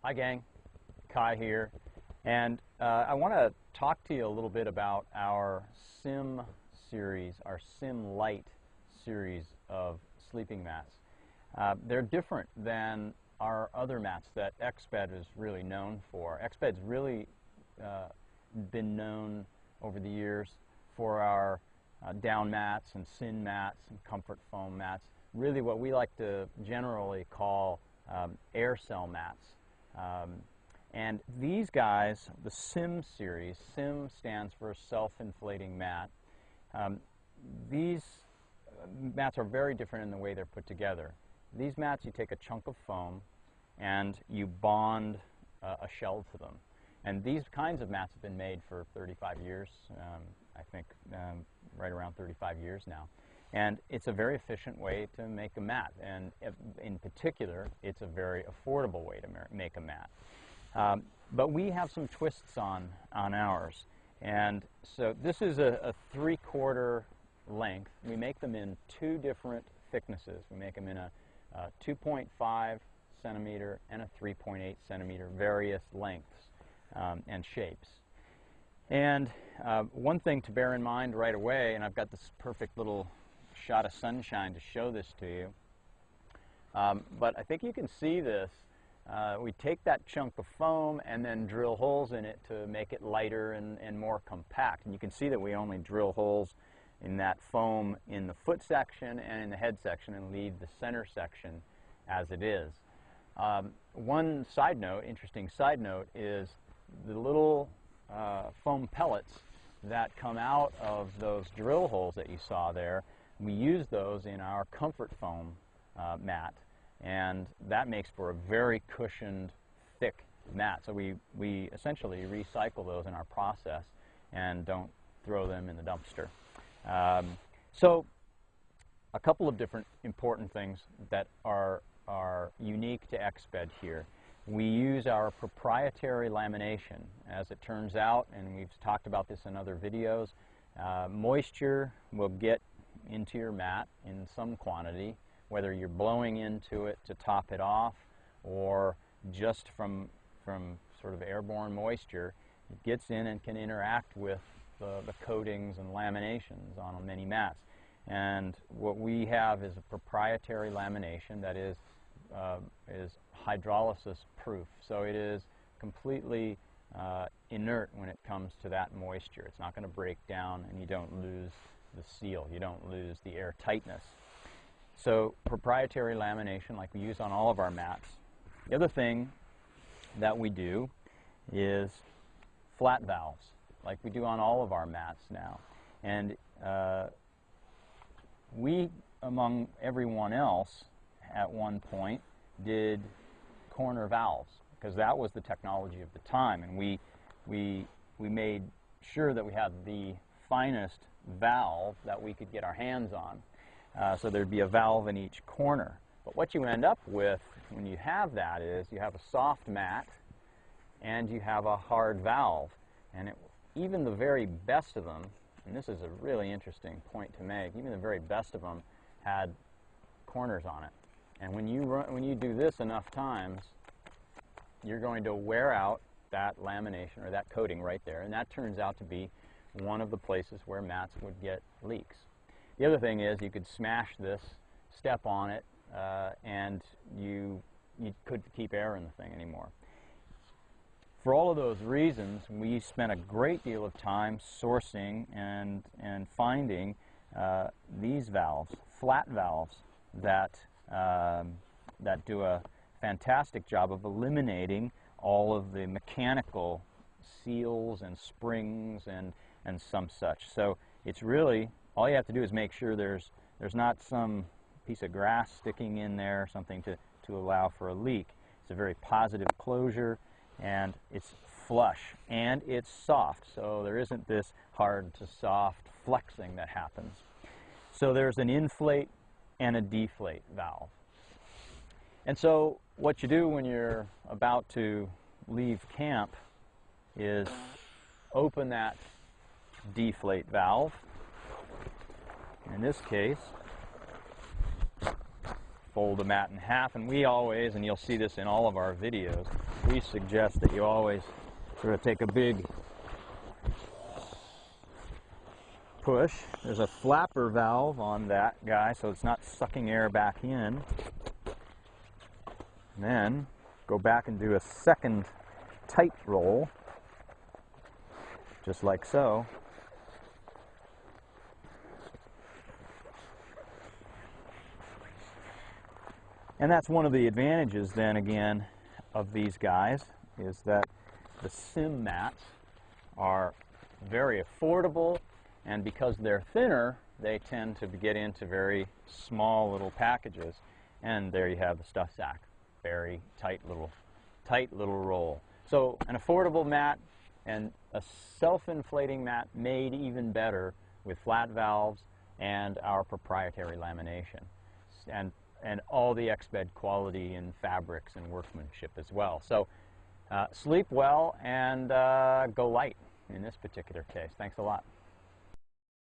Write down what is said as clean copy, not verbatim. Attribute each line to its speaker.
Speaker 1: Hi gang, Kai here, and I want to talk to you a little bit about our SIM series, our SIM Lite series of sleeping mats. They're different than our other mats that Exped is really known for. Exped's really been known over the years for our down mats and SIM mats and comfort foam mats, really what we like to generally call air cell mats. And these guys, the SIM series, SIM stands for self-inflating mat. These mats are very different in the way they're put together. These mats, you take a chunk of foam and you bond a shell to them. And these kinds of mats have been made for 35 years, I think right around 35 years now. And it's a very efficient way to make a mat, and in particular, it's a very affordable way to make a mat. But we have some twists on ours, and so this is a 3/4 length. We make them in two different thicknesses. We make them in a 2.5 centimeter and a 3.8 centimeter, various lengths and shapes. And one thing to bear in mind right away, and I've got this perfect little shot of sunshine to show this to you, but I think you can see this. We take that chunk of foam and then drill holes in it to make it lighter and more compact. And you can see that we only drill holes in that foam in the foot section and in the head section and leave the center section as it is. One side note, interesting side note, is the little foam pellets that come out of those drill holes that you saw there. We use those in our comfort foam mat, and that makes for a very cushioned, thick mat. So we essentially recycle those in our process and don't throw them in the dumpster. So a couple of different important things that are unique to Exped here. We use our proprietary lamination. As it turns out, and we've talked about this in other videos, moisture will get into your mat in some quantity, whether you're blowing into it to top it off or just from sort of airborne moisture. It gets in and can interact with the coatings and laminations on many mats. And what we have is a proprietary lamination that is hydrolysis proof. So it is completely inert when it comes to that moisture. It's not going to break down, and you don't lose the seal. You don't lose the air tightness. So proprietary lamination like we use on all of our mats. The other thing that we do is flat valves like we do on all of our mats now. And we, among everyone else, at one point did corner valves because that was the technology of the time, and we made sure that we had the finest valve that we could get our hands on. So there'd be a valve in each corner. But what you end up with when you have that is you have a soft mat and you have a hard valve. And even the very best of them, and this is a really interesting point to make, even the very best of them had corners on it. And when you do this enough times, you're going to wear out that lamination or that coating right there, and that turns out to be one of the places where mats would get leaks. The other thing is you could smash this, step on it, and you couldn't keep air in the thing anymore. For all of those reasons, we spent a great deal of time sourcing and finding these valves, flat valves, that do a fantastic job of eliminating all of the mechanical seals and springs and some such. So it's really, all you have to do is make sure there's not some piece of grass sticking in there, something to allow for a leak. It's a very positive closure, and it's flush, and it's soft, so there isn't this hard to soft flexing that happens. So there's an inflate and a deflate valve. And so what you do when you're about to leave camp is open that deflate valve. In this case, fold the mat in half, and we always, and you'll see this in all of our videos, we suggest that you always sort of take a big push. There's a flapper valve on that guy, so it's not sucking air back in. And then go back and do a second tight roll, just like so. And that's one of the advantages, then again, of these guys, is that the SIM mats are very affordable, and because they're thinner, they tend to get into very small little packages. And there you have the stuff sack, very tight little roll. So an affordable mat and a self-inflating mat made even better with flat valves and our proprietary lamination. And all the Exped quality in fabrics and workmanship as well. So sleep well and go light in this particular case. Thanks a lot.